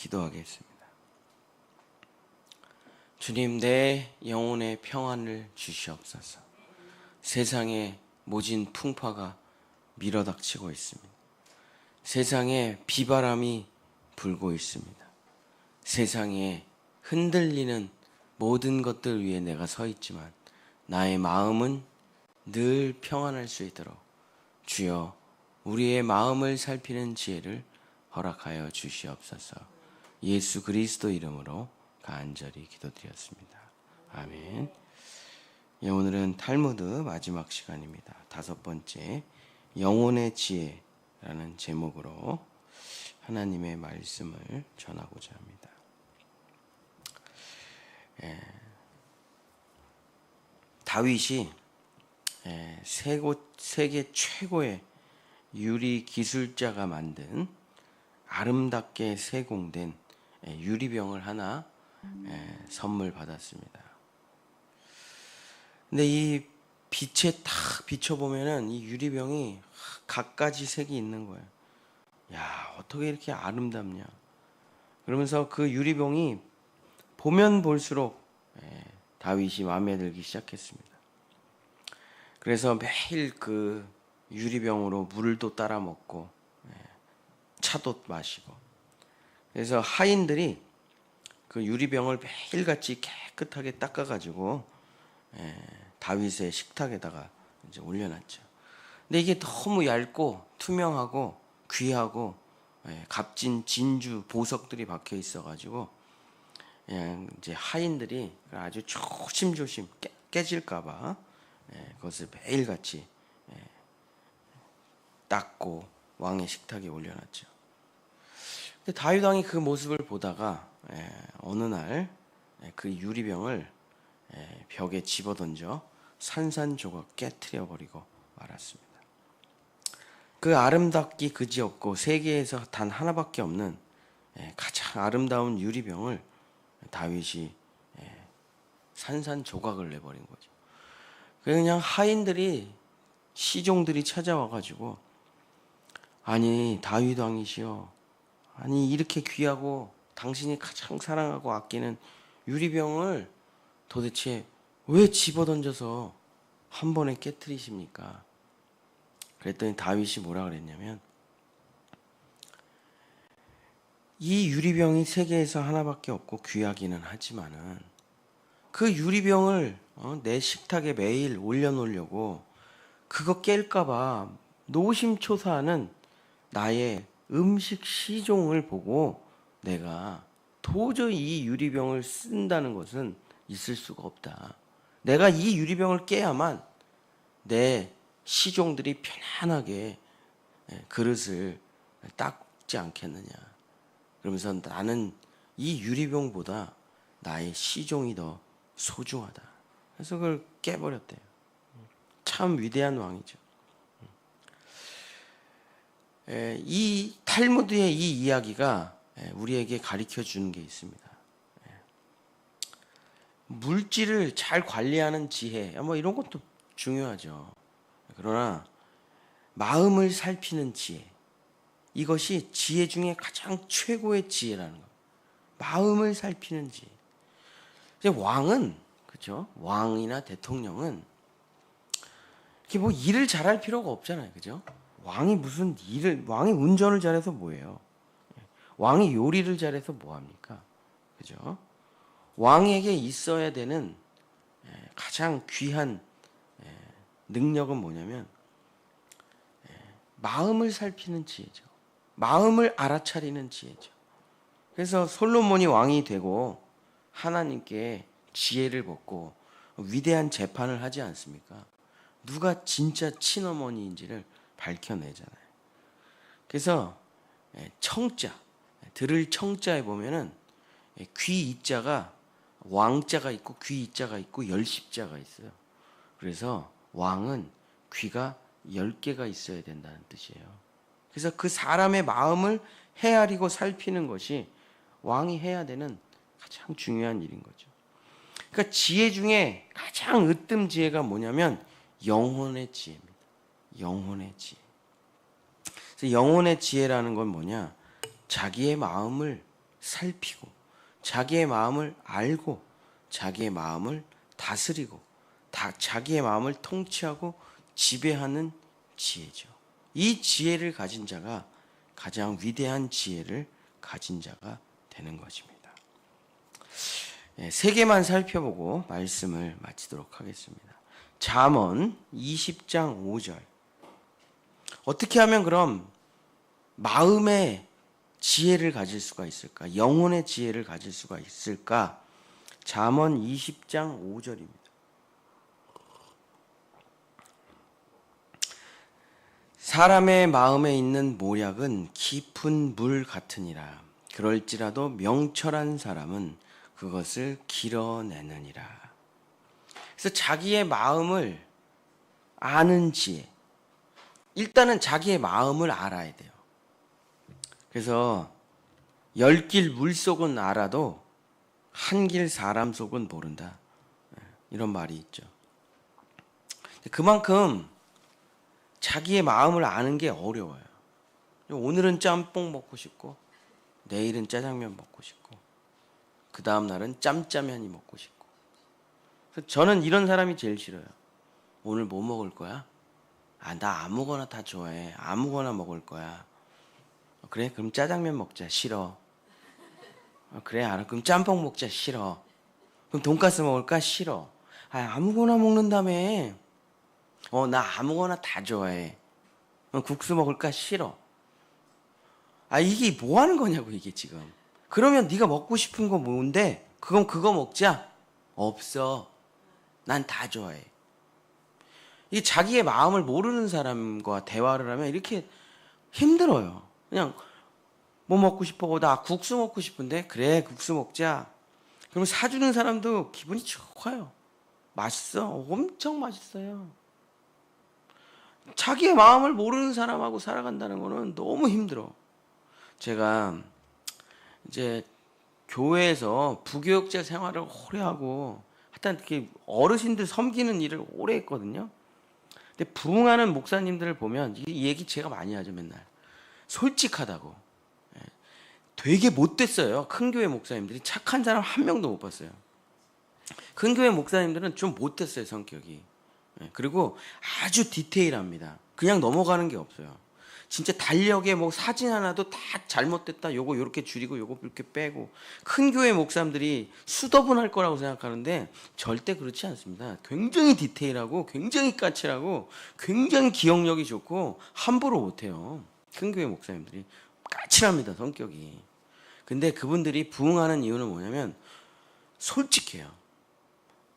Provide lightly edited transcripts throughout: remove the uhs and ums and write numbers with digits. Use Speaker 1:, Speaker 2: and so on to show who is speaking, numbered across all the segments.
Speaker 1: 기도하겠습니다. 주님, 내 영혼의 평안을 주시옵소서. 세상에 모진 풍파가 밀어닥치고 있습니다. 세상에 비바람이 불고 있습니다. 세상에 흔들리는 모든 것들 위에 내가 서 있지만 나의 마음은 늘 평안할 수 있도록 주여 우리의 마음을 살피는 지혜를 허락하여 주시옵소서. 예수 그리스도 이름으로 간절히 기도드렸습니다. 아멘. 예, 오늘은 탈무드 마지막 시간입니다. 5번째, 영혼의 지혜라는 제목으로 하나님의 말씀을 전하고자 합니다. 다윗이 세계 최고의 유리 기술자가 만든 아름답게 세공된 유리병을 하나 선물 받았습니다. 근데 이 빛에 탁 비춰보면은 이 유리병이 갖가지 색이 있는 거예요. 야, 어떻게 이렇게 아름답냐. 그러면서 그 유리병이 보면 볼수록 다윗이 마음에 들기 시작했습니다. 그래서 매일 그 유리병으로 물도 따라 먹고 차도 마시고, 그래서 하인들이 그 유리병을 매일같이 깨끗하게 닦아가지고 다윗의 식탁에다가 이제 올려놨죠. 근데 이게 너무 얇고 투명하고 귀하고 값진 진주 보석들이 박혀 있어가지고 이제 하인들이 아주 조심조심 깨질까봐 그것을 매일같이 닦고 왕의 식탁에 올려놨죠. 근데 다윗 왕이 그 모습을 보다가 어느 날 그 유리병을 벽에 집어던져 산산조각 깨트려 버리고 말았습니다. 그 아름답기 그지없고 세계에서 단 하나밖에 없는 가장 아름다운 유리병을 다윗이 산산조각을 내버린 거죠. 그냥 하인들이, 시종들이 찾아와가지고, 아니 다윗 왕이시여, 아니 이렇게 귀하고 당신이 가장 사랑하고 아끼는 유리병을 도대체 왜 집어던져서 한 번에 깨트리십니까? 그랬더니 다윗이 뭐라 그랬냐면, 이 유리병이 세계에서 하나밖에 없고 귀하기는 하지만은 그 유리병을 내 식탁에 매일 올려놓으려고 그거 깰까봐 노심초사하는 나의 음식 시종을 보고 내가 도저히 이 유리병을 쓴다는 것은 있을 수가 없다. 내가 이 유리병을 깨야만 내 시종들이 편안하게 그릇을 닦지 않겠느냐. 그러면서 나는 이 유리병보다 나의 시종이 더 소중하다. 그래서 그걸 깨버렸대요. 참 위대한 왕이죠. 이 탈무드의 이 이야기가 우리에게 가르쳐 주는 게 있습니다. 물질을 잘 관리하는 지혜, 뭐 이런 것도 중요하죠. 그러나 마음을 살피는 지혜, 이것이 지혜 중에 가장 최고의 지혜라는 거예요. 마음을 살피는 지혜. 이제 왕은, 그죠? 왕이나 대통령은 이렇게 뭐 일을 잘할 필요가 없잖아요, 그죠? 왕이 무슨 왕이 운전을 잘해서 뭐예요? 왕이 요리를 잘해서 뭐 합니까? 그죠? 왕에게 있어야 되는 가장 귀한 능력은 뭐냐면 마음을 살피는 지혜죠. 마음을 알아차리는 지혜죠. 그래서 솔로몬이 왕이 되고 하나님께 지혜를 받고 위대한 재판을 하지 않습니까? 누가 진짜 친어머니인지를 밝혀내잖아요. 그래서 청자, 들을 청자에 보면은 귀 이자가 왕자가 있고 귀 이자가 있고 열십자가 있어요. 그래서 왕은 귀가 10개가 있어야 된다는 뜻이에요. 그래서 그 사람의 마음을 헤아리고 살피는 것이 왕이 해야 되는 가장 중요한 일인 거죠. 그러니까 지혜 중에 가장 으뜸 지혜가 뭐냐면 영혼의 지혜입니다. 영혼의 지혜. 그래서 영혼의 지혜라는 건 뭐냐? 자기의 마음을 살피고 자기의 마음을 알고 자기의 마음을 다스리고 자기의 마음을 통치하고 지배하는 지혜죠. 이 지혜를 가진 자가 가장 위대한 지혜를 가진 자가 되는 것입니다. 세 개만 살펴보고 말씀을 마치도록 하겠습니다. 잠언 20장 5절. 어떻게 하면 그럼 마음의 지혜를 가질 수가 있을까? 영혼의 지혜를 가질 수가 있을까? 잠언 20장 5절입니다. 사람의 마음에 있는 모략은 깊은 물 같으니라. 그럴지라도 명철한 사람은 그것을 길어내느니라. 그래서 자기의 마음을 아는 지혜. 일단은 자기의 마음을 알아야 돼요. 그래서 10길 물속은 알아도 한 길 사람 속은 모른다. 이런 말이 있죠. 그만큼 자기의 마음을 아는 게 어려워요. 오늘은 짬뽕 먹고 싶고 내일은 짜장면 먹고 싶고 그 다음 날은 짬짜면이 먹고 싶고. 그래서 저는 이런 사람이 제일 싫어요. 오늘 뭐 먹을 거야? 나 아무거나 다 좋아해. 아무거나 먹을 거야. 그래? 그럼 짜장면 먹자. 싫어. 그래, 알아. 그럼 짬뽕 먹자. 싫어. 그럼 돈가스 먹을까? 싫어. 아무거나 먹는다며. 나 아무거나 다 좋아해. 국수 먹을까? 싫어. 이게 뭐 하는 거냐고, 이게 지금. 그러면 네가 먹고 싶은 거 뭔데? 그럼 그거 먹자. 없어. 난 다 좋아해. 이게 자기의 마음을 모르는 사람과 대화를 하면 이렇게 힘들어요. 그냥 뭐 먹고 싶어? 나 국수 먹고 싶은데? 그래, 국수 먹자. 그럼 사주는 사람도 기분이 좋아요. 맛있어. 엄청 맛있어요. 자기의 마음을 모르는 사람하고 살아간다는 거는 너무 힘들어. 제가 이제 교회에서 부교육자 생활을 오래 하고 하여튼 이렇게 어르신들 섬기는 일을 오래 했거든요. 근데 부흥하는 목사님들을 보면 이 얘기 제가 많이 하죠, 맨날. 솔직하다고. 되게 못됐어요. 큰 교회 목사님들이 착한 사람 한 명도 못 봤어요. 큰 교회 목사님들은 좀 못됐어요, 성격이. 그리고 아주 디테일합니다. 그냥 넘어가는 게 없어요. 진짜 달력에 뭐 사진 하나도 다 잘못됐다. 요거 요렇게 줄이고 요거 이렇게 빼고. 큰 교회 목사님들이 수더분할 거라고 생각하는데 절대 그렇지 않습니다. 굉장히 디테일하고 굉장히 까칠하고 굉장히 기억력이 좋고 함부로 못해요. 큰 교회 목사님들이 까칠합니다, 성격이. 근데 그분들이 부흥하는 이유는 뭐냐면 솔직해요.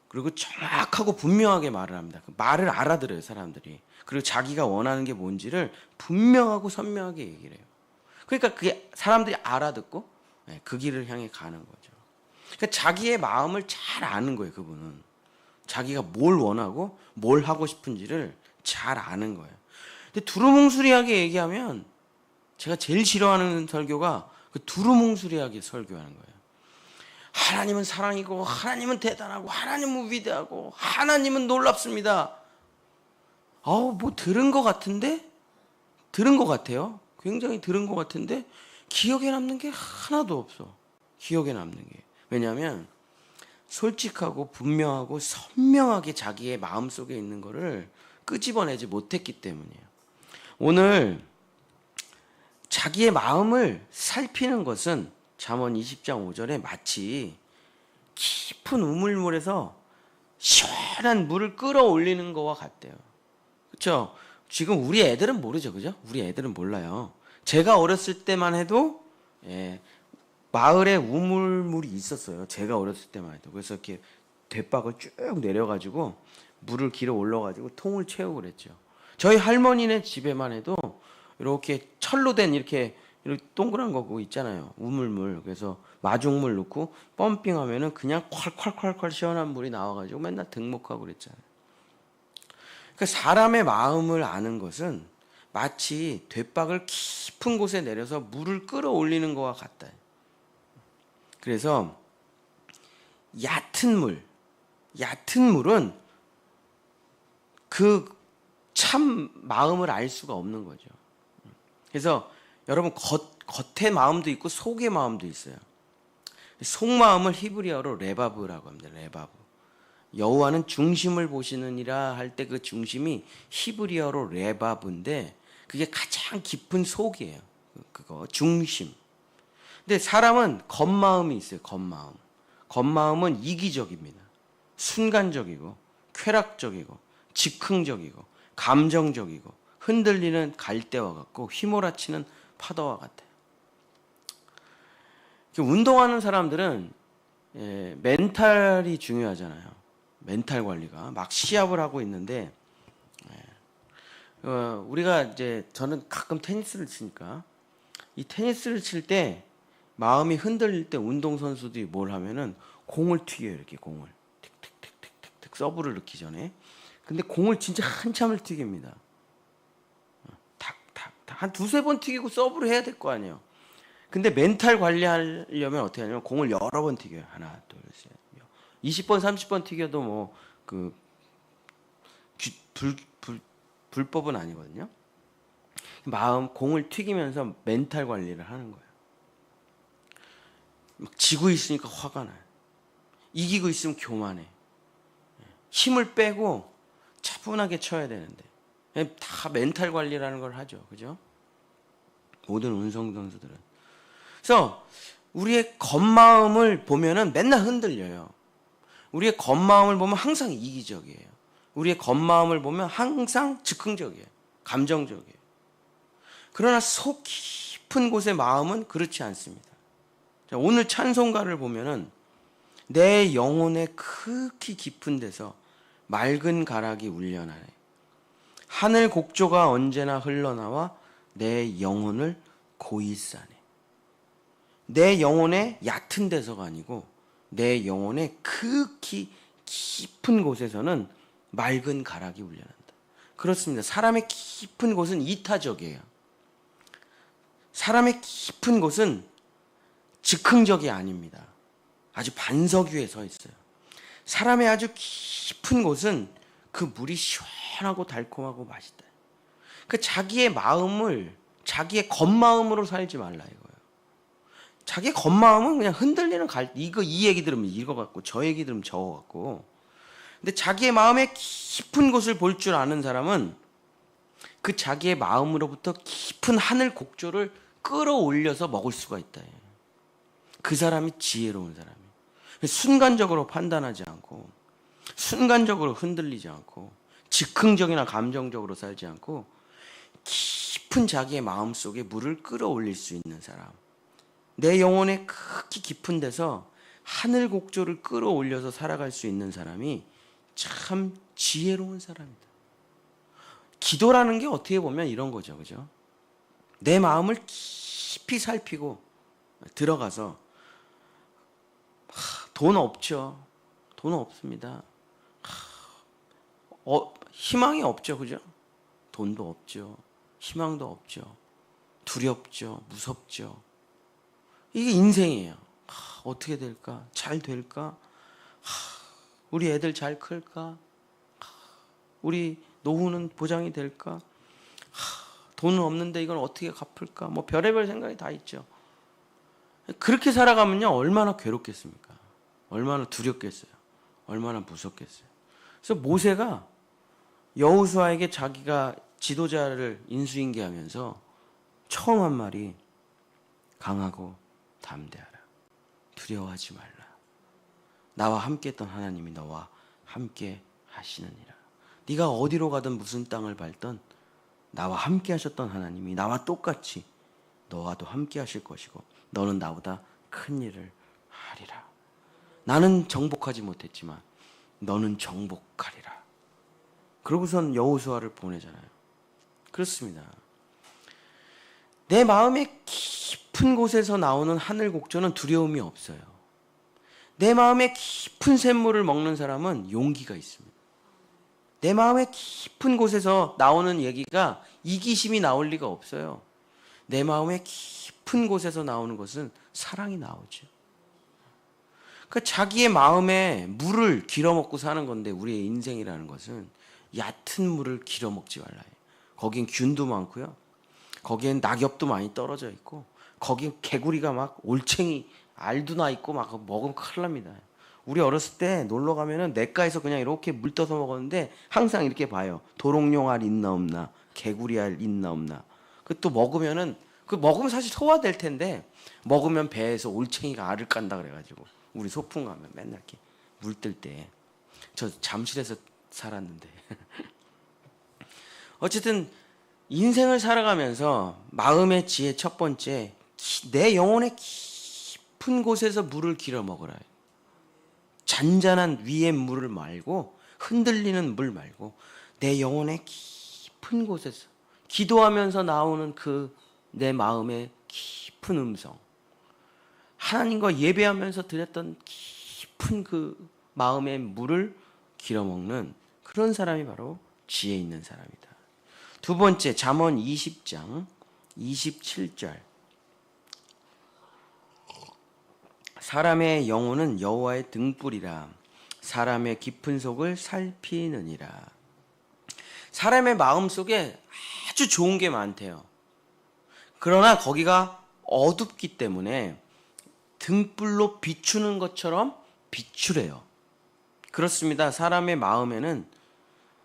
Speaker 1: 그리고 정확하고 분명하게 말을 합니다. 그 말을 알아들어요, 사람들이. 그리고 자기가 원하는 게 뭔지를 분명하고 선명하게 얘기를 해요. 그러니까 그게 사람들이 알아듣고 그 길을 향해 가는 거죠. 그러니까 자기의 마음을 잘 아는 거예요, 그분은. 자기가 뭘 원하고 뭘 하고 싶은지를 잘 아는 거예요. 근데 두루뭉술하게 얘기하면 제가 제일 싫어하는 설교가 그 두루뭉술하게 설교하는 거예요. 하나님은 사랑이고 하나님은 대단하고 하나님은 위대하고 하나님은 놀랍습니다. 뭐 들은 것 같은데? 들은 것 같아요. 굉장히 들은 것 같은데 기억에 남는 게 하나도 없어. 기억에 남는 게. 왜냐하면 솔직하고 분명하고 선명하게 자기의 마음속에 있는 거를 끄집어내지 못했기 때문이에요. 오늘 자기의 마음을 살피는 것은 잠언 20장 5절에 마치 깊은 우물물에서 시원한 물을 끌어올리는 거와 같대요. 그렇죠? 지금 우리 애들은 모르죠, 그죠? 우리 애들은 몰라요. 제가 어렸을 때만 해도 마을에 우물물이 있었어요. 제가 어렸을 때만 해도. 그래서 이렇게 돛박을 쭉 내려가지고 물을 길어 올려가지고 통을 채우고 그랬죠. 저희 할머니네 집에만 해도 이렇게 철로 된 이렇게 동그란 거 그거 있잖아요. 우물물. 그래서 마중물 넣고 펌핑하면은 그냥 콸콸콸콸 시원한 물이 나와가지고 맨날 등목하고 그랬잖아요. 그러니까 사람의 마음을 아는 것은 마치 돛박을 깊은 곳에 내려서 물을 끌어올리는 것과 같다. 그래서 얕은 물은 그 참 마음을 알 수가 없는 거죠. 그래서 여러분 겉의 마음도 있고 속의 마음도 있어요. 속마음을 히브리어로 레바브라고 합니다. 레바브. 여호와는 중심을 보시느니라 할 때 그 중심이 히브리어로 레바브인데 그게 가장 깊은 속이에요. 그거 중심. 근데 사람은 겉마음이 있어요. 겉마음. 겉마음은 이기적입니다. 순간적이고 쾌락적이고 즉흥적이고 감정적이고 흔들리는 갈대와 같고 휘몰아치는 파도와 같아요. 운동하는 사람들은 멘탈이 중요하잖아요. 멘탈 관리가 막 시합을 하고 있는데 우리가 이제 저는 가끔 테니스를 치니까 이 테니스를 칠 때 마음이 흔들릴 때 운동 선수들이 뭘 하면은 공을 튀겨요. 이렇게 공을 틱틱틱틱틱 서브를 넣기 전에. 근데 공을 진짜 한참을 튀깁니다. 탁탁탁 한 두세 번 튀기고 서브를 해야 될 거 아니에요. 근데 멘탈 관리하려면 어떻게 하냐면 공을 여러 번 튀겨요. 하나, 둘, 셋. 20번, 30번 튀겨도 뭐 그 불법은 아니거든요. 마음 공을 튀기면서 멘탈 관리를 하는 거예요. 막 지고 있으니까 화가 나요. 이기고 있으면 교만해. 힘을 빼고 차분하게 쳐야 되는데 다 멘탈 관리라는 걸 하죠. 그죠? 모든 운동 선수들은. 그래서 우리의 겉마음을 보면은 맨날 흔들려요. 우리의 겉마음을 보면 항상 이기적이에요. 우리의 겉마음을 보면 항상 즉흥적이에요. 감정적이에요. 그러나 속 깊은 곳의 마음은 그렇지 않습니다. 자, 오늘 찬송가를 보면은 내 영혼의 극히 깊은 데서 맑은 가락이 울려나네. 하늘 곡조가 언제나 흘러나와 내 영혼을 고이 싸네. 내 영혼의 얕은 데서가 아니고 내 영혼의 극히 깊은 곳에서는 맑은 가락이 울려난다. 그렇습니다. 사람의 깊은 곳은 이타적이에요. 사람의 깊은 곳은 즉흥적이 아닙니다. 아주 반석 위에 서 있어요. 사람의 아주 깊은 곳은 그 물이 시원하고 달콤하고 맛있다. 그 자기의 마음을 자기의 겉마음으로 살지 말라 이거예요. 자기 겉마음은 그냥 흔들리는 이 얘기 들으면 이거 같고 저 얘기 들으면 저거 같고. 근데 자기의 마음의 깊은 곳을 볼 줄 아는 사람은 그 자기의 마음으로부터 깊은 하늘 곡조를 끌어올려서 먹을 수가 있다. 그 사람이 지혜로운 사람이에요. 순간적으로 판단하지 않고 순간적으로 흔들리지 않고 즉흥적이나 감정적으로 살지 않고 깊은 자기의 마음 속에 물을 끌어올릴 수 있는 사람. 내 영혼의 극히 깊은 데서 하늘 곡조를 끌어올려서 살아갈 수 있는 사람이 참 지혜로운 사람이다. 기도라는 게 어떻게 보면 이런 거죠. 그죠? 내 마음을 깊이 살피고 들어가서 돈 없죠. 돈 없습니다. 희망이 없죠. 그죠? 돈도 없죠. 희망도 없죠. 두렵죠. 무섭죠. 이게 인생이에요. 어떻게 될까? 잘 될까? 우리 애들 잘 클까? 우리 노후는 보장이 될까? 돈은 없는데 이걸 어떻게 갚을까? 뭐 별의별 생각이 다 있죠. 그렇게 살아가면요 얼마나 괴롭겠습니까? 얼마나 두렵겠어요? 얼마나 무섭겠어요? 그래서 모세가 여호수아에게 자기가 지도자를 인수인계하면서 처음 한 말이 강하고 담대하라. 두려워하지 말라. 나와 함께 했던 하나님이 너와 함께 하시느니라. 네가 어디로 가든 무슨 땅을 밟든 나와 함께 하셨던 하나님이 나와 똑같이 너와도 함께 하실 것이고 너는 나보다 큰 일을 하리라. 나는 정복하지 못했지만 너는 정복하리라. 그러고선 여호수아를 보내잖아요. 그렇습니다. 내 마음의 깊은 곳에서 나오는 하늘 곡조는 두려움이 없어요. 내 마음의 깊은 샘물을 먹는 사람은 용기가 있습니다. 내 마음의 깊은 곳에서 나오는 얘기가 이기심이 나올 리가 없어요. 내 마음의 깊은 곳에서 나오는 것은 사랑이 나오죠. 그러니까 자기의 마음에 물을 길어먹고 사는 건데 우리의 인생이라는 것은 얕은 물을 길어먹지 말라. 거긴 균도 많고요. 거기엔 낙엽도 많이 떨어져 있고 거긴 개구리가 막 올챙이 알도 나 있고 막 먹으면 큰일 납니다. 우리 어렸을 때 놀러 가면은 냇가에서 그냥 이렇게 물 떠서 먹었는데 항상 이렇게 봐요. 도롱뇽알 있나 없나, 개구리알 있나 없나. 그 또 먹으면은 그 먹으면 사실 소화될 텐데 먹으면 배에서 올챙이가 알을 깐다 그래가지고 우리 소풍 가면 맨날 이렇게 물 뜰 때 저 잠실에서 살았는데 어쨌든 인생을 살아가면서 마음의 지혜 첫 번째 내 영혼의 깊은 곳에서 물을 길어 먹으라. 잔잔한 위의 물을 말고 흔들리는 물 말고 내 영혼의 깊은 곳에서 기도하면서 나오는 그 내 마음의 깊은 음성 하나님과 예배하면서 드렸던 깊은 그 마음의 물을 길어먹는 그런 사람이 바로 지혜 있는 사람이다. 두 번째 잠언 20장 27절 사람의 영혼은 여호와의 등불이라 사람의 깊은 속을 살피느니라. 사람의 마음속에 아주 좋은 게 많대요. 그러나 거기가 어둡기 때문에 등불로 비추는 것처럼 비추래요. 그렇습니다. 사람의 마음에는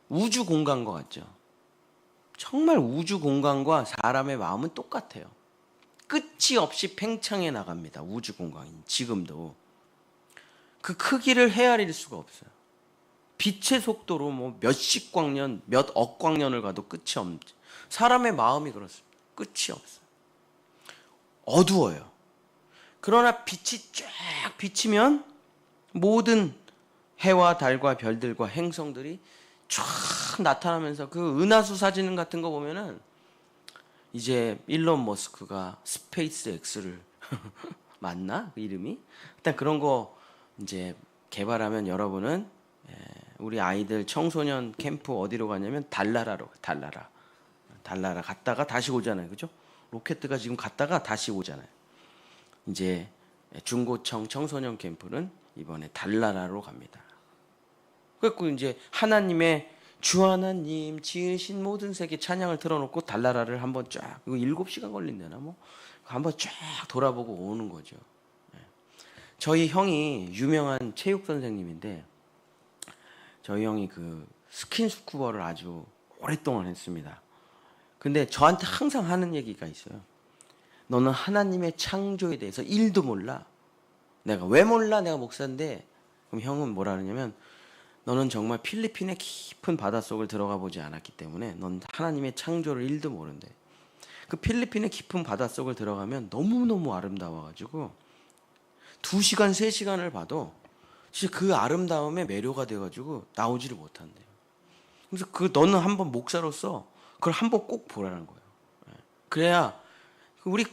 Speaker 1: 우주 공간과 같죠. 정말 우주 공간과 사람의 마음은 똑같아요. 끝이 없이 팽창해 나갑니다. 우주 공간이 지금도 그 크기를 헤아릴 수가 없어요. 빛의 속도로 뭐 몇십 광년, 몇 억 광년을 가도 끝이 없죠. 사람의 마음이 그렇습니다. 끝이 없어요. 어두워요. 그러나 빛이 쫙 비치면 모든 해와 달과 별들과 행성들이 쫙 나타나면서 그 은하수 사진 같은 거 보면은 이제 일론 머스크가 스페이스 X를 맞나? 그 이름이? 일단 그런 거 이제 개발하면 여러분은 우리 아이들 청소년 캠프 어디로 가냐면 달나라로 달나라 갔다가 다시 오잖아요. 그죠? 로켓트가 지금 갔다가 다시 오잖아요. 이제 중고청 청소년 캠프는 이번에 달나라로 갑니다. 그래서 이제 하나님의 주 하나님 지으신 모든 세계 찬양을 틀어놓고 달나라를 한번 쫙 이거 7시간 걸린다나 뭐 한번 쫙 돌아보고 오는 거죠. 저희 형이 유명한 체육 선생님인데 저희 형이 그 스킨스쿠버를 아주 오랫동안 했습니다. 근데 저한테 항상 하는 얘기가 있어요. 너는 하나님의 창조에 대해서 1도 몰라. 내가 왜 몰라? 내가 목사인데. 그럼 형은 뭐라 그러냐면 너는 정말 필리핀의 깊은 바닷속을 들어가 보지 않았기 때문에 넌 하나님의 창조를 1도 모른대. 그 필리핀의 깊은 바닷속을 들어가면 너무너무 아름다워가지고 2시간, 3시간을 봐도 진짜 그 아름다움에 매료가 돼가지고 나오지를 못한대요. 그래서 그 너는 한번 목사로서 그걸 한번 꼭 보라는 거예요. 그래야 우리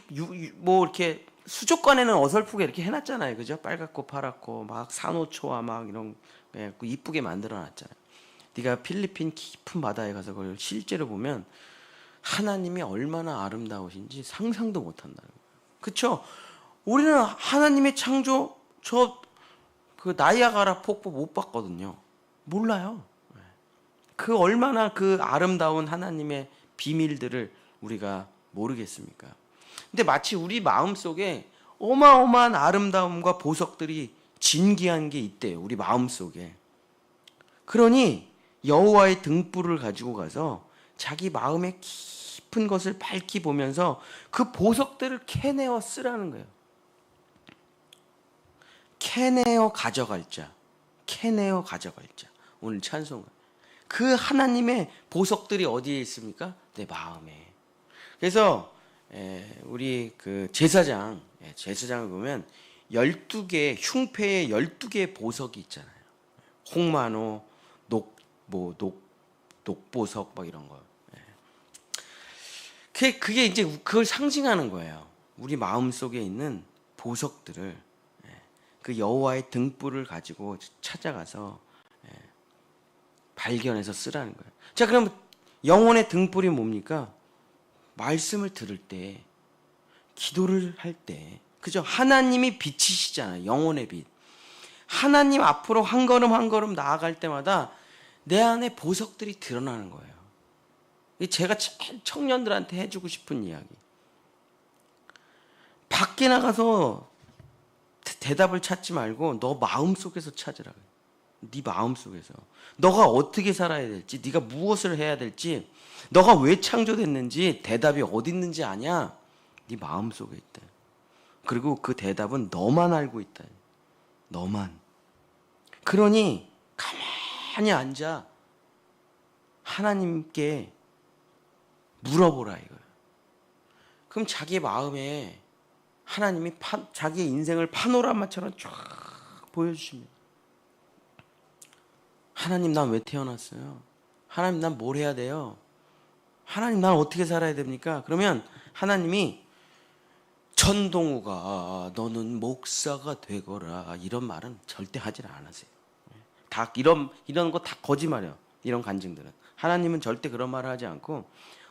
Speaker 1: 뭐 이렇게 수족관에는 어설프게 이렇게 해놨잖아요, 그죠? 빨갛고 파랗고 막 산호초와 막 이런 이쁘게 만들어놨잖아요. 네가 필리핀 깊은 바다에 가서 그걸 실제로 보면 하나님이 얼마나 아름다우신지 상상도 못한다는 거예요. 그렇죠? 우리는 하나님의 창조 그 나이아가라 폭포 못 봤거든요. 몰라요. 그 얼마나 그 아름다운 하나님의 비밀들을 우리가 모르겠습니까? 근데 마치 우리 마음속에 어마어마한 아름다움과 보석들이 진기한 게 있대요. 우리 마음속에. 그러니 여호와의 등불을 가지고 가서 자기 마음의 깊은 것을 밝히 보면서 그 보석들을 캐내어 쓰라는 거예요. 캐내어 가져갈 자. 캐내어 가져갈 자. 오늘 찬송은 그 하나님의 보석들이 어디에 있습니까? 내 마음에. 그래서 우리 그 제사장을 보면 12개 흉패에 12개의 보석이 있잖아요. 홍만호, 녹보석 막 이런 거. 그게 이제 그걸 상징하는 거예요. 우리 마음 속에 있는 보석들을 그 여호와의 등불을 가지고 찾아가서 발견해서 쓰라는 거예요. 자, 그럼 영혼의 등불이 뭡니까? 말씀을 들을 때, 기도를 할 때, 그죠? 하나님이 빛이시잖아요. 영혼의 빛. 하나님 앞으로 한 걸음 한 걸음 나아갈 때마다 내 안에 보석들이 드러나는 거예요. 제가 청년들한테 해주고 싶은 이야기. 밖에 나가서 대답을 찾지 말고 너 마음속에서 찾으라. 네 마음속에서 너가 어떻게 살아야 될지, 네가 무엇을 해야 될지, 너가 왜 창조됐는지 대답이 어디 있는지 아냐? 네 마음속에 있다. 그리고 그 대답은 너만 알고 있다. 너만. 그러니 가만히 앉아 하나님께 물어보라 이거예요. 그럼 자기의 마음에 하나님이 자기의 인생을 파노라마처럼 쫙 보여주십니다. 하나님 난 왜 태어났어요? 하나님 난 뭘 해야 돼요? 하나님 난 어떻게 살아야 됩니까? 그러면 하나님이 전동우가 너는 목사가 되거라 이런 말은 절대 하질 않으세요. 다 이런 거 다 거짓말이에요. 이런 간증들은. 하나님은 절대 그런 말을 하지 않고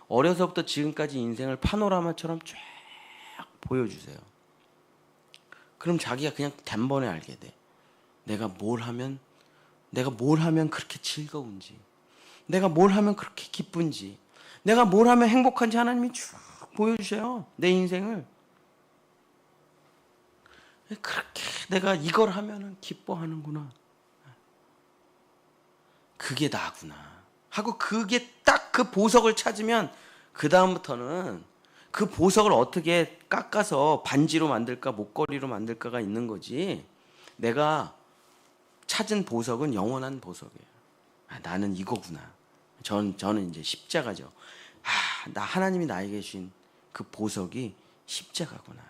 Speaker 1: 어려서부터 지금까지 인생을 파노라마처럼 쫙 보여주세요. 그럼 자기가 그냥 단번에 알게 돼. 내가 뭘 하면 그렇게 즐거운지, 내가 뭘 하면 그렇게 기쁜지, 내가 뭘 하면 행복한지 하나님이 쭉 보여주셔요. 내 인생을. 그렇게 내가 이걸 하면 기뻐하는구나. 그게 나구나 하고 그게 딱 그 보석을 찾으면 그 다음부터는 그 보석을 어떻게 깎아서 반지로 만들까 목걸이로 만들까가 있는 거지. 내가 찾은 보석은 영원한 보석이에요. 나는 이거구나. 저는 이제 십자가죠. 나 하나님이 나에게 주신 그 보석이 십자가구나.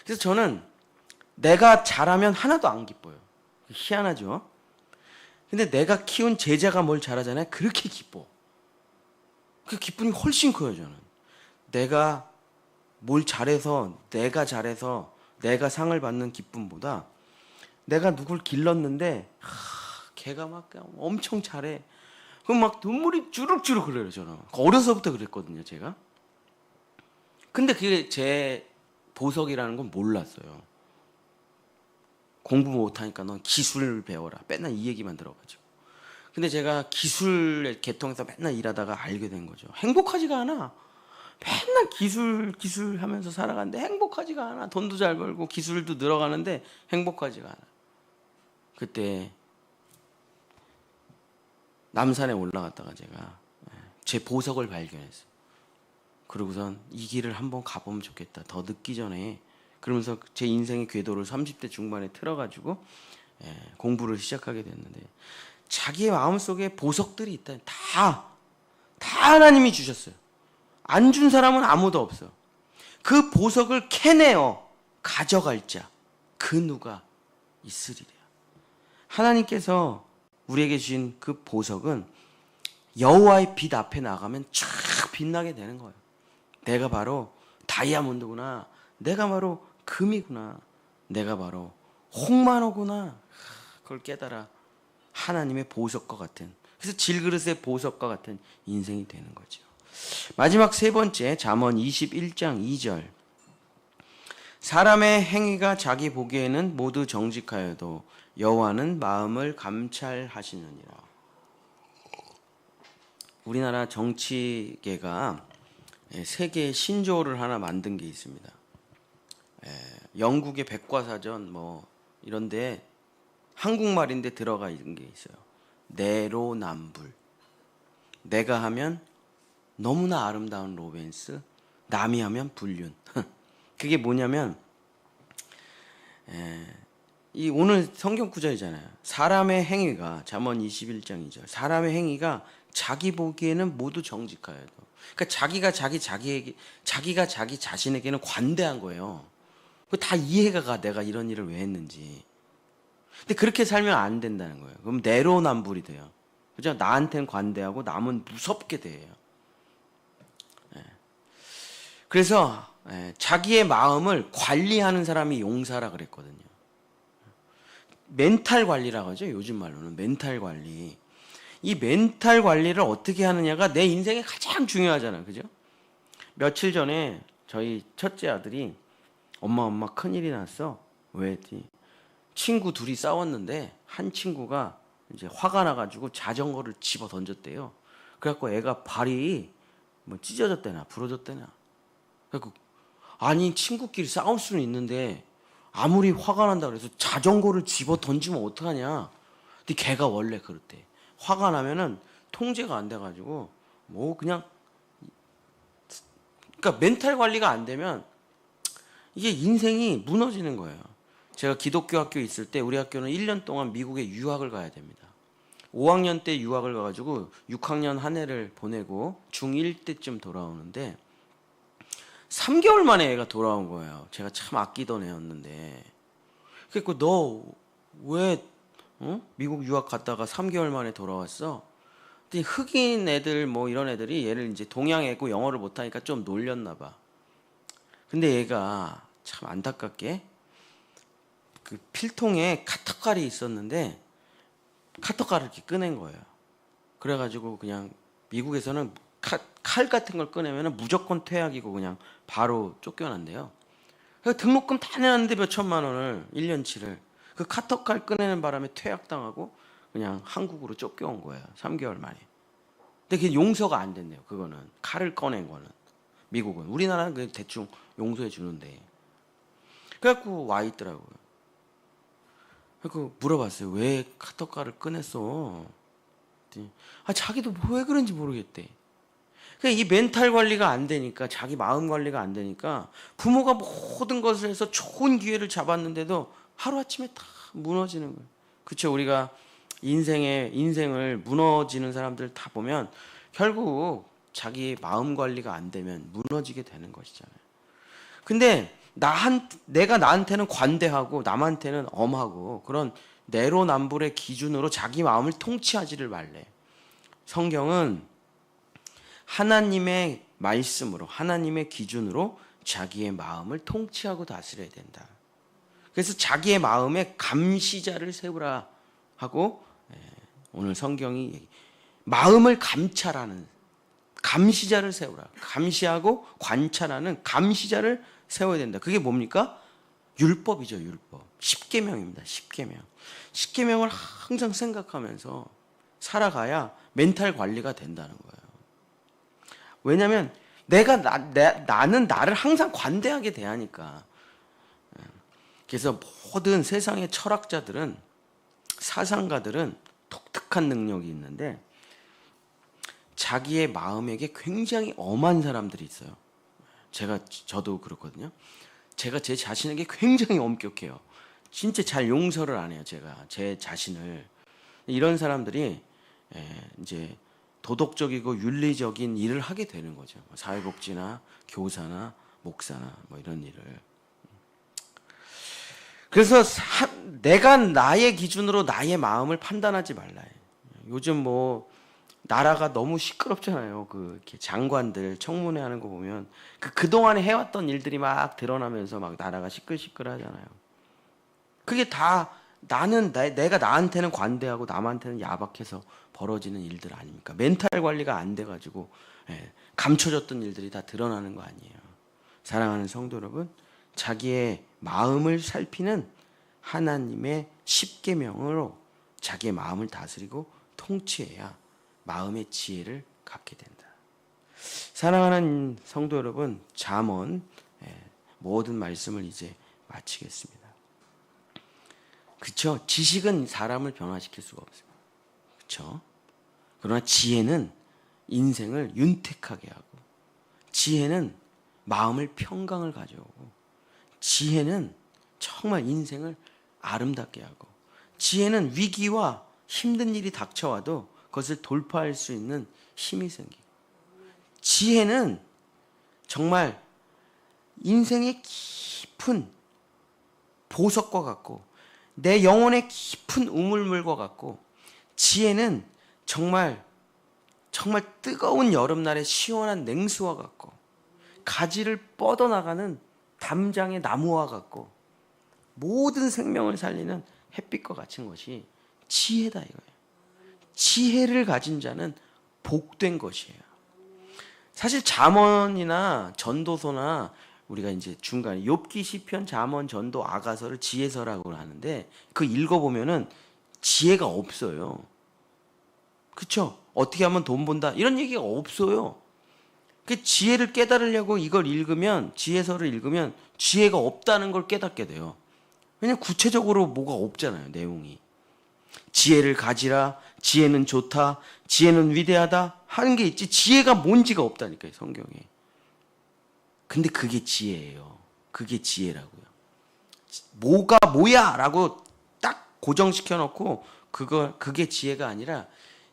Speaker 1: 그래서 저는 내가 잘하면 하나도 안 기뻐요. 희한하죠? 근데 내가 키운 제자가 뭘 잘하잖아요. 그렇게 기뻐. 그 기쁨이 훨씬 커요, 저는. 내가 뭘 잘해서, 내가 상을 받는 기쁨보다 내가 누굴 길렀는데 걔가 막 엄청 잘해. 그럼 막 눈물이 주룩주룩 흘러요, 저는. 어려서부터 그랬거든요, 제가. 근데 그게 제 보석이라는 건 몰랐어요. 공부 못하니까 넌 기술을 배워라. 맨날 이 얘기만 들어가지고. 근데 제가 기술의 계통에서 맨날 일하다가 알게 된 거죠. 행복하지가 않아. 맨날 기술 하면서 살아가는데 행복하지가 않아. 돈도 잘 벌고 기술도 늘어가는데 행복하지가 않아. 그때 남산에 올라갔다가 제가 제 보석을 발견했어요. 그러고선 이 길을 한번 가보면 좋겠다. 더 늦기 전에. 그러면서 제 인생의 궤도를 30대 중반에 틀어가지고 공부를 시작하게 됐는데, 자기의 마음속에 보석들이 있다. 다 하나님이 주셨어요. 안 준 사람은 아무도 없어. 그 보석을 캐내어 가져갈 자 그 누가 있으리랴. 하나님께서 우리에게 주신 그 보석은 여호와의 빛 앞에 나가면 쫙 빛나게 되는 거예요. 내가 바로 다이아몬드구나. 내가 바로 금이구나. 내가 바로 홍만호구나. 그걸 깨달아 하나님의 보석과 같은, 그래서 질그릇의 보석과 같은 인생이 되는 거죠. 마지막 세 번째, 잠언 21장 2절. 사람의 행위가 자기 보기에는 모두 정직하여도 여호와는 마음을 감찰하시느니라. 우리나라 정치계가 세계의 신조어를 하나 만든 게 있습니다. 영국의 백과사전 뭐 이런데 한국말인데 들어가 있는 게 있어요. 내로남불. 내가 하면 너무나 아름다운 로맨스, 남이 하면 불륜. 그게 뭐냐면 이 오늘 성경 구절이잖아요. 사람의 행위가, 잠언 21장 2절. 사람의 행위가 자기 보기에는 모두 정직하여도. 그러니까 자기가 자기 자신에게는 관대한 거예요. 다 이해가 가. 내가 이런 일을 왜 했는지. 근데 그렇게 살면 안 된다는 거예요. 그럼 내로남불이 돼요. 그죠? 나한테는 관대하고 남은 무섭게 돼요. 그래서 자기의 마음을 관리하는 사람이 용사라 그랬거든요. 멘탈 관리라고 하죠. 요즘 말로는 멘탈 관리. 이 멘탈 관리를 어떻게 하느냐가 내 인생에 가장 중요하잖아요. 그죠? 며칠 전에 저희 첫째 아들이 엄마 큰일이 났어. 왜 했더니 친구 둘이 싸웠는데 한 친구가 이제 화가 나가지고 자전거를 집어 던졌대요. 그래갖고 애가 발이 뭐 찢어졌대나 부러졌대나. 그래갖고 아니 친구끼리 싸울 수는 있는데 아무리 화가 난다 그래서 자전거를 집어 던지면 어떡하냐. 근데 걔가 원래 그렇대. 화가 나면은 통제가 안 돼가지고 뭐 그냥, 그러니까 멘탈 관리가 안 되면 이게 인생이 무너지는 거예요. 제가 기독교 학교에 있을 때 우리 학교는 1년 동안 미국에 유학을 가야 됩니다. 5학년 때 유학을 가가지고 6학년 한 해를 보내고 중1 때쯤 돌아오는데 3개월 만에 애가 돌아온 거예요. 제가 참 아끼던 애였는데. 그래서 너 왜 미국 유학 갔다가 3개월 만에 돌아왔어? 근데 흑인 애들 뭐 이런 애들이 얘를 이제 동양 애고 영어를 못하니까 좀 놀렸나 봐. 근데 얘가 참 안타깝게 그 필통에 카터칼이 있었는데 카터칼을 이렇게 꺼낸 거예요. 그래가지고 그냥 미국에서는 칼 같은 걸 꺼내면 무조건 퇴학이고 그냥 바로 쫓겨난대요. 그래서 등록금 다 내놨는데 몇 천만 원을 1년치를 그 카터칼 꺼내는 바람에 퇴학당하고 그냥 한국으로 쫓겨온 거예요. 3개월 만에. 근데 그게 용서가 안 된대요. 그거는 칼을 꺼낸 거는 미국은. 우리나라는 그냥 대충 용서해 주는데. 그래갖고 와 있더라고요. 그 물어봤어요. 왜 카터칼을 꺼냈어? 자기도 왜 그런지 모르겠대. 그러니까 이 멘탈 관리가 안 되니까, 자기 마음 관리가 안 되니까 부모가 모든 것을 해서 좋은 기회를 잡았는데도 하루아침에 다 무너지는 거예요. 그렇죠? 우리가 인생을 무너지는 사람들 다 보면 결국 자기 마음 관리가 안 되면 무너지게 되는 것이잖아요. 근데 내가 나한테는 관대하고 남한테는 엄하고 그런 내로남불의 기준으로 자기 마음을 통치하지를 말래. 성경은 하나님의 말씀으로, 하나님의 기준으로 자기의 마음을 통치하고 다스려야 된다. 그래서 자기의 마음에 감시자를 세우라 하고 오늘 성경이 마음을 감찰하는 감시자를 세우라. 감시하고 관찰하는 감시자를 세워야 된다. 그게 뭡니까? 율법이죠, 율법. 10계명입니다. 10계명. 10계명을 항상 생각하면서 살아가야 멘탈 관리가 된다는 거예요. 왜냐하면 나는 나를 항상 관대하게 대하니까. 그래서 모든 세상의 철학자들은, 사상가들은 독특한 능력이 있는데 자기의 마음에게 굉장히 엄한 사람들이 있어요. 저도 그렇거든요. 제가 제 자신에게 굉장히 엄격해요. 진짜 잘 용서를 안 해요. 제가 제 자신을. 이런 사람들이 이제 도덕적이고 윤리적인 일을 하게 되는 거죠. 사회복지나 교사나 목사나 뭐 이런 일을. 그래서 내가 나의 기준으로 나의 마음을 판단하지 말라. 요즘 뭐 나라가 너무 시끄럽잖아요. 이렇게 장관들 청문회 하는 거 보면 그동안에 해왔던 일들이 막 드러나면서 막 나라가 시끌시끌하잖아요. 그게 다 내가 나한테는 관대하고 남한테는 야박해서 벌어지는 일들 아닙니까? 멘탈 관리가 안 돼가지고 감춰졌던 일들이 다 드러나는 거 아니에요. 사랑하는 성도 여러분, 자기의 마음을 살피는 하나님의 10계명으로 자기의 마음을 다스리고 통치해야 마음의 지혜를 갖게 된다. 사랑하는 성도 여러분, 잠언 모든 말씀을 이제 마치겠습니다. 그렇죠? 지식은 사람을 변화시킬 수가 없어요. 그렇죠? 그러나 지혜는 인생을 윤택하게 하고, 지혜는 마음을 평강을 가져오고, 지혜는 정말 인생을 아름답게 하고, 지혜는 위기와 힘든 일이 닥쳐와도 그것을 돌파할 수 있는 힘이 생기고, 지혜는 정말 인생의 깊은 보석과 같고 내 영혼의 깊은 우물물과 같고, 지혜는 정말 뜨거운 여름날의 시원한 냉수와 같고 가지를 뻗어나가는 담장의 나무와 같고 모든 생명을 살리는 햇빛과 같은 것이 지혜다 이거예요. 지혜를 가진 자는 복된 것이에요. 사실 잠언이나 전도서나 우리가 이제 중간에 욥기, 시편, 잠언, 전도, 아가서를 지혜서라고 하는데 그 읽어보면은 지혜가 없어요. 그렇죠? 어떻게 하면 돈 번다 이런 얘기가 없어요. 그 지혜를 깨달으려고 이걸 읽으면, 지혜서를 읽으면 지혜가 없다는 걸 깨닫게 돼요. 왜냐면 구체적으로 뭐가 없잖아요, 내용이. 지혜를 가지라, 지혜는 좋다, 지혜는 위대하다 하는 게 있지 지혜가 뭔지가 없다니까요, 성경에. 근데 그게 지혜예요. 그게 지혜라고요. 뭐가 뭐야 라고 딱 고정시켜 놓고 그게 지혜가 아니라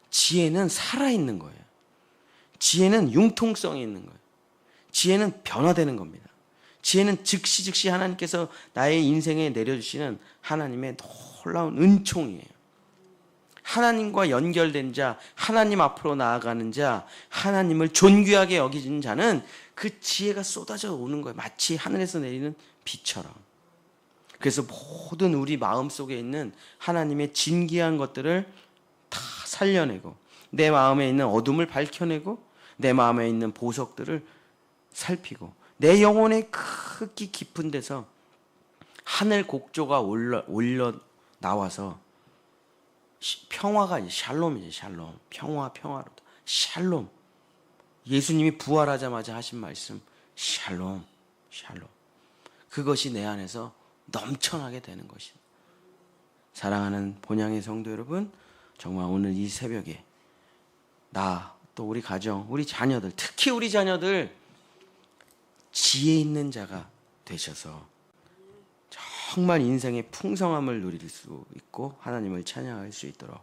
Speaker 1: 지혜는 살아있는 거예요. 지혜는 융통성이 있는 거예요. 지혜는 변화되는 겁니다. 지혜는 즉시 하나님께서 나의 인생에 내려주시는 하나님의 놀라운 은총이에요. 하나님과 연결된 자, 하나님 앞으로 나아가는 자, 하나님을 존귀하게 여기는 자는 그 지혜가 쏟아져 오는 거예요. 마치 하늘에서 내리는 비처럼. 그래서 모든 우리 마음속에 있는 하나님의 진귀한 것들을 다 살려내고 내 마음에 있는 어둠을 밝혀내고 내 마음에 있는 보석들을 살피고 내 영혼의 크기 깊은 데서 하늘 곡조가 올려 나와서 평화가 샬롬이지, 샬롬. 평화로다. 샬롬. 예수님이 부활하자마자 하신 말씀, 샬롬. 그것이 내 안에서 넘쳐나게 되는 것입니다. 사랑하는 본향의 성도 여러분, 정말 오늘 이 새벽에 나, 또 우리 가정, 우리 자녀들, 특히 우리 자녀들 지혜 있는 자가 되셔서 정말 인생의 풍성함을 누릴 수 있고 하나님을 찬양할 수 있도록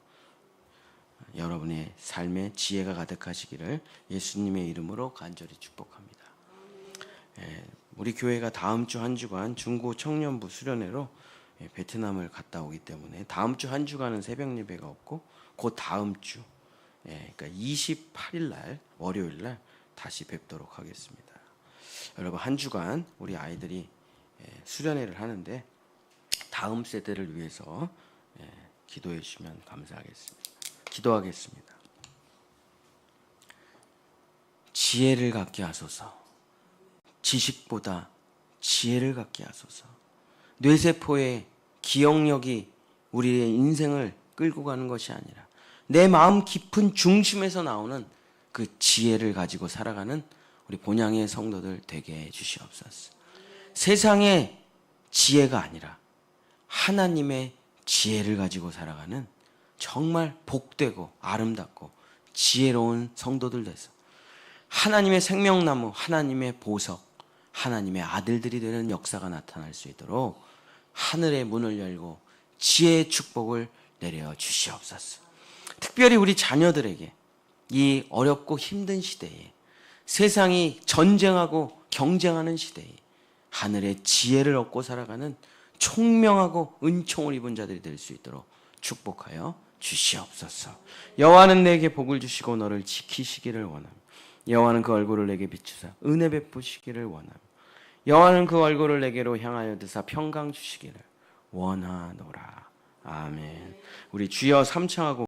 Speaker 1: 여러분의 삶에 지혜가 가득하시기를 예수님의 이름으로 간절히 축복합니다. 우리 교회가 다음 주 한 주간 중고 청년부 수련회로 베트남을 갔다 오기 때문에 다음 주 한 주간은 새벽 예배가 없고 그 다음 주 그러니까 28일 날 월요일 날 다시 뵙도록 하겠습니다. 여러분 한 주간 우리 아이들이 수련회를 하는데 다음 세대를 위해서 기도해 주시면 감사하겠습니다. 기도하겠습니다. 지혜를 갖게 하소서. 지식보다 지혜를 갖게 하소서. 뇌세포의 기억력이 우리의 인생을 끌고 가는 것이 아니라 내 마음 깊은 중심에서 나오는 그 지혜를 가지고 살아가는 우리 본향의 성도들 되게 해 주시옵소서. 세상의 지혜가 아니라 하나님의 지혜를 가지고 살아가는 정말 복되고 아름답고 지혜로운 성도들 돼서 하나님의 생명나무, 하나님의 보석, 하나님의 아들들이 되는 역사가 나타날 수 있도록 하늘의 문을 열고 지혜의 축복을 내려 주시옵소서. 특별히 우리 자녀들에게 이 어렵고 힘든 시대에 세상이 전쟁하고 경쟁하는 시대에 하늘의 지혜를 얻고 살아가는 총명하고 은총을 입은 자들이 될 수 있도록 축복하여 주시옵소서. 여호와는 내게 복을 주시고 너를 지키시기를 원하며 여호와는 그 얼굴을 내게 비추사 은혜 베푸시기를 원하며 여호와는 그 얼굴을 내게로 향하여 드사 평강 주시기를 원하노라. 아멘. 우리 주여 삼창하고